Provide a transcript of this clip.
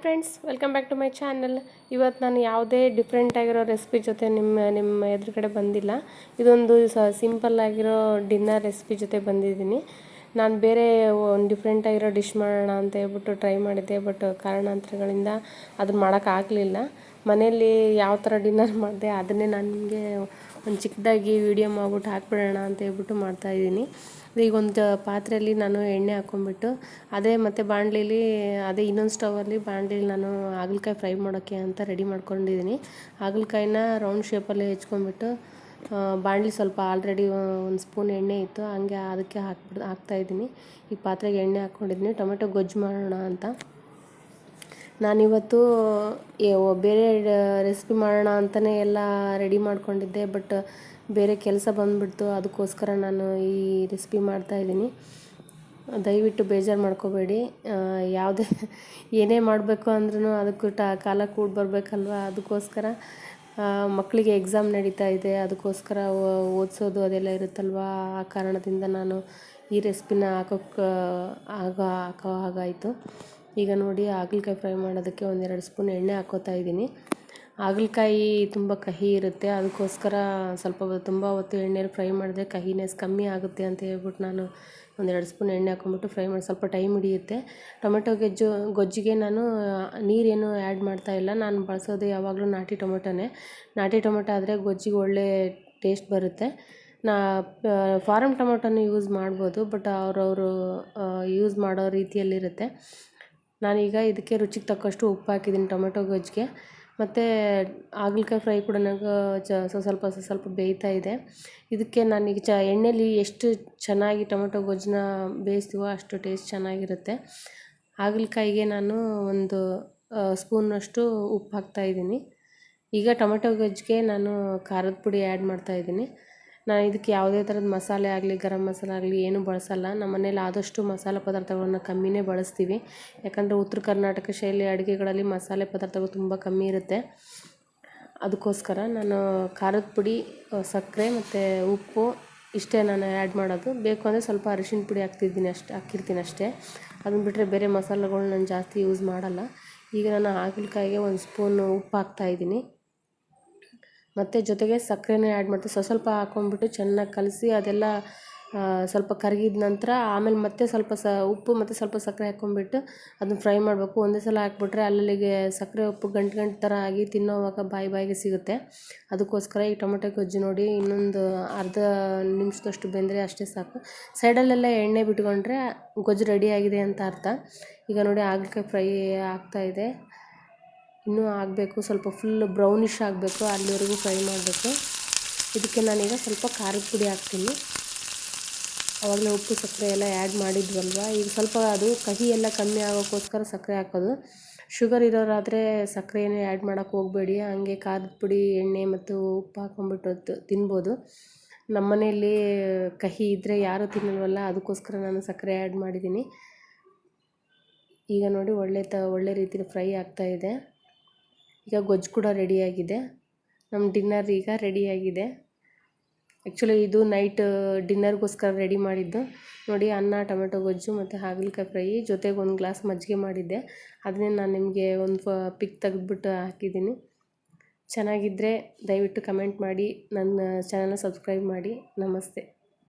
Friends, welcome back to my channel. ಇವತ್ತು ನಾನು ಯಾವುದೇ ಡಿಫ್ರೆಂಟ್ ಆಗಿರೋ ರೆಸಿಪಿ ಜೊತೆ ನಿಮ್ಮ ಎದುರುಗಡೆ ಬಂದಿಲ್ಲ. ಇದೊಂದು ಸಿಂಪಲ್ ಆಗಿರೋ ಡಿನ್ನರ್ ರೆಸಿಪಿ ಜೊತೆ ಬಂದಿದ್ದೀನಿ. ನಾನು ಬೇರೆ ಒಂದು ಡಿಫ್ರೆಂಟ್ ಆಗಿರೋ ಡಿಶ್ ಮಾಡೋಣ ಅಂತ ಹೇಳ್ಬಿಟ್ಟು ಟ್ರೈ ಮಾಡಿದ್ದೆ, ಬಟ್ ಕಾರಣಾಂತರಗಳಿಂದ ಅದನ್ನು ಮಾಡೋಕ್ಕಾಗಲಿಲ್ಲ. ಮನೆಯಲ್ಲಿ ಯಾವ ಥರ ಡಿನ್ನರ್ ಮಾಡಿದೆ ಅದನ್ನೇ ನಾನು ನಿಮಗೆ ಒಂದು ಚಿಕ್ಕದಾಗಿ ವೀಡಿಯೋ ಮಾಡ್ಬಿಟ್ಟು ಹಾಕ್ಬಿಡೋಣ ಅಂತ ಹೇಳ್ಬಿಟ್ಟು ಮಾಡ್ತಾಯಿದ್ದೀನಿ. ಈಗ ಒಂದು ಪಾತ್ರೆಯಲ್ಲಿ ನಾನು ಎಣ್ಣೆ ಹಾಕ್ಕೊಂಡ್ಬಿಟ್ಟು ಮತ್ತು ಬಾಣಲಿಲಿ ಇನ್ನೊಂದು ಸ್ಟವಲ್ಲಿ ಬಾಣಲಿಲಿ ನಾನು ಹಾಗಲಕಾಯಿ ಫ್ರೈ ಮಾಡೋಕ್ಕೆ ಅಂತ ರೆಡಿ ಮಾಡ್ಕೊಂಡಿದ್ದೀನಿ. ಹಾಗಲಕಾಯಿನ ರೌಂಡ್ ಶೇಪಲ್ಲಿ ಹೆಚ್ಕೊಂಡ್ಬಿಟ್ಟು ಬಾಣಲಿ ಸ್ವಲ್ಪ ಆಲ್ರೆಡಿ ಒಂದು ಸ್ಪೂನ್ ಎಣ್ಣೆ ಇತ್ತು, ಹಂಗೆ ಅದಕ್ಕೆ ಹಾಕ್ತಾಯಿದ್ದೀನಿ. ಈ ಪಾತ್ರೆಗೆ ಎಣ್ಣೆ ಹಾಕ್ಕೊಂಡಿದ್ದೀನಿ ಟೊಮೆಟೊ ಗೊಜ್ಜು ಮಾಡೋಣ ಅಂತ. ನಾನಿವತ್ತು ಬೇರೆ ರೆಸಿಪಿ ಮಾಡೋಣ ಅಂತಲೇ ಎಲ್ಲ ರೆಡಿ ಮಾಡ್ಕೊಂಡಿದ್ದೆ, ಬಟ್ ಬೇರೆ ಕೆಲಸ ಬಂದುಬಿಡ್ತು. ಅದಕ್ಕೋಸ್ಕರ ನಾನು ಈ ರೆಸಿಪಿ ಮಾಡ್ತಾಯಿದ್ದೀನಿ. ದಯವಿಟ್ಟು ಬೇಜಾರು ಮಾಡ್ಕೋಬೇಡಿ. ಏನೇ ಮಾಡಬೇಕು ಅಂದ್ರೂ ಅದಕ್ಕೂ ಕಾಲ ಕೂಡ ಬರಬೇಕಲ್ವ. ಅದಕ್ಕೋಸ್ಕರ ಮಕ್ಕಳಿಗೆ ಎಕ್ಸಾಮ್ ನಡೀತಾ ಇದೆ, ಅದಕ್ಕೋಸ್ಕರ ಓದಿಸೋದು ಅದೆಲ್ಲ ಇರುತ್ತಲ್ವ. ಆ ಕಾರಣದಿಂದ ನಾನು ಈ ರೆಸಿಪಿನ ಹಾಕೋ ಹಾಗಾಯಿತು. ಈಗ ನೋಡಿ, ಹಾಗಲಕಾಯಿ ಫ್ರೈ ಮಾಡೋದಕ್ಕೆ 1-2 ಸ್ಪೂನ್ ಎಣ್ಣೆ ಹಾಕ್ಕೋತಾ ಇದ್ದೀನಿ. ಹಾಗಲಕಾಯಿ ತುಂಬ ಕಹಿ ಇರುತ್ತೆ, ಅದಕ್ಕೋಸ್ಕರ ತುಂಬ ಹೊತ್ತು ಎಣ್ಣೆಲಿ ಫ್ರೈ ಮಾಡಿದ್ರೆ ಕಹಿನೆಸ್ ಕಮ್ಮಿ ಆಗುತ್ತೆ ಅಂತ ಹೇಳ್ಬಿಟ್ಟು ನಾನು 1-2 ಸ್ಪೂನ್ ಎಣ್ಣೆ ಹಾಕ್ಕೊಂಬಿಟ್ಟು ಫ್ರೈ ಮಾಡಿ ಸ್ವಲ್ಪ ಟೈಮ್ ಹಿಡಿಯುತ್ತೆ. ಟೊಮೆಟೊ ಗೊಜ್ಜಿಗೆ ನಾನು ನೀರೇನು ಆ್ಯಡ್ ಮಾಡ್ತಾಯಿಲ್ಲ. ನಾನು ಬಳಸೋದು ಯಾವಾಗಲೂ ನಾಟಿ ಟೊಮೆಟೊನೇ. ನಾಟಿ ಟೊಮೆಟೊ ಆದರೆ ಗೊಜ್ಜಿಗೆ ಒಳ್ಳೆ ಟೇಸ್ಟ್ ಬರುತ್ತೆ. ಫಾರಮ್ ಟೊಮೆಟೊನ ಯೂಸ್ ಮಾಡ್ಬೋದು, ಬಟ್ ಅವರವರು ಯೂಸ್ ಮಾಡೋ ರೀತಿಯಲ್ಲಿರುತ್ತೆ. ನಾನೀಗ ಇದಕ್ಕೆ ರುಚಿಗೆ ತಕ್ಕಷ್ಟು ಉಪ್ಪು ಹಾಕಿದ್ದೀನಿ ಟೊಮೆಟೊ ಗೊಜ್ಜಿಗೆ. ಮತ್ತು ಹಾಗಲಕಾಯಿ ಫ್ರೈ ಕೂಡ ನನಗೆ ಸ್ವಲ್ಪ ಬೇಯ್ತಾ ಇದೆ. ಇದಕ್ಕೆ ನಾನೀಗ ಎಣ್ಣೆಲಿ ಎಷ್ಟು ಚೆನ್ನಾಗಿ ಟೊಮೆಟೊ ಗೊಜ್ಜನ್ನ ಬೇಯಿಸ್ತೀವೋ ಅಷ್ಟು ಟೇಸ್ಟ್ ಚೆನ್ನಾಗಿರುತ್ತೆ. ಹಾಗಲಕಾಯಿಗೆ ನಾನು 1 ಸ್ಪೂನಷ್ಟು ಉಪ್ಪು ಹಾಕ್ತಾಯಿದ್ದೀನಿ. ಈಗ ಟೊಮೆಟೊ ಗೊಜ್ಜಿಗೆ ನಾನು ಖಾರದ ಪುಡಿ ಆ್ಯಡ್ ಮಾಡ್ತಾಯಿದ್ದೀನಿ. ನಾನು ಇದಕ್ಕೆ ಯಾವುದೇ ಥರದ ಮಸಾಲೆ ಆಗಲಿ ಗರಂ ಮಸಾಲೆ ಆಗಲಿ ಏನೂ ಬಳಸಲ್ಲ. ನಮ್ಮ ಮನೇಲಿ ಆದಷ್ಟು ಮಸಾಲೆ ಪದಾರ್ಥಗಳನ್ನ ಕಮ್ಮಿನೇ ಬಳಸ್ತೀವಿ, ಯಾಕಂದರೆ ಉತ್ತರ ಕರ್ನಾಟಕ ಶೈಲಿ ಅಡುಗೆಗಳಲ್ಲಿ ಮಸಾಲೆ ಪದಾರ್ಥಗಳು ತುಂಬ ಕಮ್ಮಿ ಇರುತ್ತೆ. ಅದಕ್ಕೋಸ್ಕರ ನಾನು ಖಾರದ ಪುಡಿ, ಸಕ್ಕರೆ ಮತ್ತು ಉಪ್ಪು ಇಷ್ಟೇ ನಾನು ಆ್ಯಡ್ ಮಾಡೋದು. ಬೇಕು ಅಂದರೆ ಸ್ವಲ್ಪ ಅರಿಶಿನ ಪುಡಿ ಹಾಕಿರ್ತೀನಿ ಅಷ್ಟೇ. ಅದನ್ನು ಬಿಟ್ಟರೆ ಬೇರೆ ಮಸಾಲೆಗಳು ನಾನು ಜಾಸ್ತಿ ಯೂಸ್ ಮಾಡಲ್ಲ. ಈಗ ನಾನು ಹಾಗಲಕಾಯಿಗೆ 1 ಸ್ಪೂನು ಉಪ್ಪು ಹಾಕ್ತಾಯಿದ್ದೀನಿ, ಮತ್ತು ಜೊತೆಗೆ ಸಕ್ಕರೆನೂ ಆ್ಯಡ್ ಮಾಡ್ತೀನಿ. ಸ್ವಲ್ಪ ಹಾಕ್ಕೊಂಡ್ಬಿಟ್ಟು ಚೆನ್ನಾಗಿ ಕಲಸಿ ಅದೆಲ್ಲ ಸ್ವಲ್ಪ ಕರಗಿದ ನಂತರ ಆಮೇಲೆ ಮತ್ತೆ ಸ್ವಲ್ಪ ಉಪ್ಪು ಮತ್ತು ಸ್ವಲ್ಪ ಸಕ್ಕರೆ ಹಾಕ್ಕೊಂಡ್ಬಿಟ್ಟು ಅದನ್ನು ಫ್ರೈ ಮಾಡಬೇಕು. ಒಂದೇ ಸಲ ಹಾಕ್ಬಿಟ್ರೆ ಅಲ್ಲಿಗೆ ಸಕ್ಕರೆ ಉಪ್ಪು ಗಂಟು ಥರ ಆಗಿ ತಿನ್ನೋವಾಗ ಬಾಯಿಗೆ ಸಿಗುತ್ತೆ. ಅದಕ್ಕೋಸ್ಕರ ಈ ಟೊಮೆಟೊ ಗೊಜ್ಜು ನೋಡಿ ಇನ್ನೊಂದು ಅರ್ಧ ನಿಮಿಷದಷ್ಟು ಬೆಂದರೆ ಅಷ್ಟೇ ಸಾಕು. ಸೈಡಲ್ಲೆಲ್ಲ ಎಣ್ಣೆ ಬಿಟ್ಕೊಂಡ್ರೆ ಗೊಜ್ಜು ರೆಡಿಯಾಗಿದೆ ಅಂತ ಅರ್ಥ. ಈಗ ನೋಡಿ ಹಾಗಲಕಾಯಿ ಫ್ರೈ ಆಗ್ತಾಯಿದೆ, ಇನ್ನೂ ಆಗಬೇಕು, ಸ್ವಲ್ಪ ಫುಲ್ ಬ್ರೌನಿಷ್ ಆಗಬೇಕು, ಅಲ್ಲಿವರೆಗೂ ಫ್ರೈ ಮಾಡಬೇಕು. ಇದಕ್ಕೆ ನಾನೀಗ ಸ್ವಲ್ಪ ಖಾರದ ಪುಡಿ ಹಾಕ್ತೀನಿ. ಆವಾಗಲೇ ಉಪ್ಪು ಸಕ್ಕರೆ ಎಲ್ಲ ಆ್ಯಡ್ ಮಾಡಿದ್ವಲ್ವ. ಈಗ ಸ್ವಲ್ಪ ಅದು ಕಹಿ ಎಲ್ಲ ಕಮ್ಮಿ ಆಗೋಕ್ಕೋಸ್ಕರ ಸಕ್ಕರೆ ಹಾಕೋದು. ಶುಗರ್ ಇರೋರಾದರೆ ಸಕ್ಕರೆ ಏನೂ ಆ್ಯಡ್ ಮಾಡೋಕ್ಕೆ ಹೋಗಬೇಡಿ, ಹಾಗೆ ಖಾರದ ಪುಡಿ, ಎಣ್ಣೆ ಮತ್ತು ಉಪ್ಪು ಹಾಕ್ಕೊಂಬಿಟ್ಟು ತಿನ್ಬೋದು. ನಮ್ಮ ಮನೆಯಲ್ಲಿ ಕಹಿ ಇದ್ದರೆ ಯಾರೂ ತಿನ್ನಲ್ವಲ್ಲ, ಅದಕ್ಕೋಸ್ಕರ ನಾನು ಸಕ್ಕರೆ ಆ್ಯಡ್ ಮಾಡಿದ್ದೀನಿ. ಈಗ ನೋಡಿ ಒಳ್ಳೆ ರೀತಿಲಿ ಫ್ರೈ ಆಗ್ತಾಯಿದೆ. ಈಗ ಗೊಜ್ಜು ಕೂಡ ರೆಡಿಯಾಗಿದೆ. ನಮ್ಮ ಡಿನ್ನರ್ ಈಗ ರೆಡಿಯಾಗಿದೆ. ಆ್ಯಕ್ಚುಲಿ ಇದು ನೈಟ್ ಡಿನ್ನರ್ಗೋಸ್ಕರ ರೆಡಿ ಮಾಡಿದ್ದು. ನೋಡಿ, ಅನ್ನ, ಟೊಮೆಟೊ ಗೊಜ್ಜು ಮತ್ತು ಹಾಗಲಕಾಯಿ ಫ್ರೈ, ಜೊತೆಗೆ 1 ಗ್ಲಾಸ್ ಮಜ್ಜಿಗೆ ಮಾಡಿದ್ದೆ. ಅದನ್ನೇ ನಾನು ನಿಮಗೆ ಒಂದು ಪಿಕ್ ತೆಗೆದ್ಬಿಟ್ಟು ಹಾಕಿದ್ದೀನಿ. ಚೆನ್ನಾಗಿದ್ದರೆ ದಯವಿಟ್ಟು ಕಮೆಂಟ್ ಮಾಡಿ, ನನ್ನ ಚಾನಲ್ನ ಸಬ್ಸ್ಕ್ರೈಬ್ ಮಾಡಿ. ನಮಸ್ತೆ.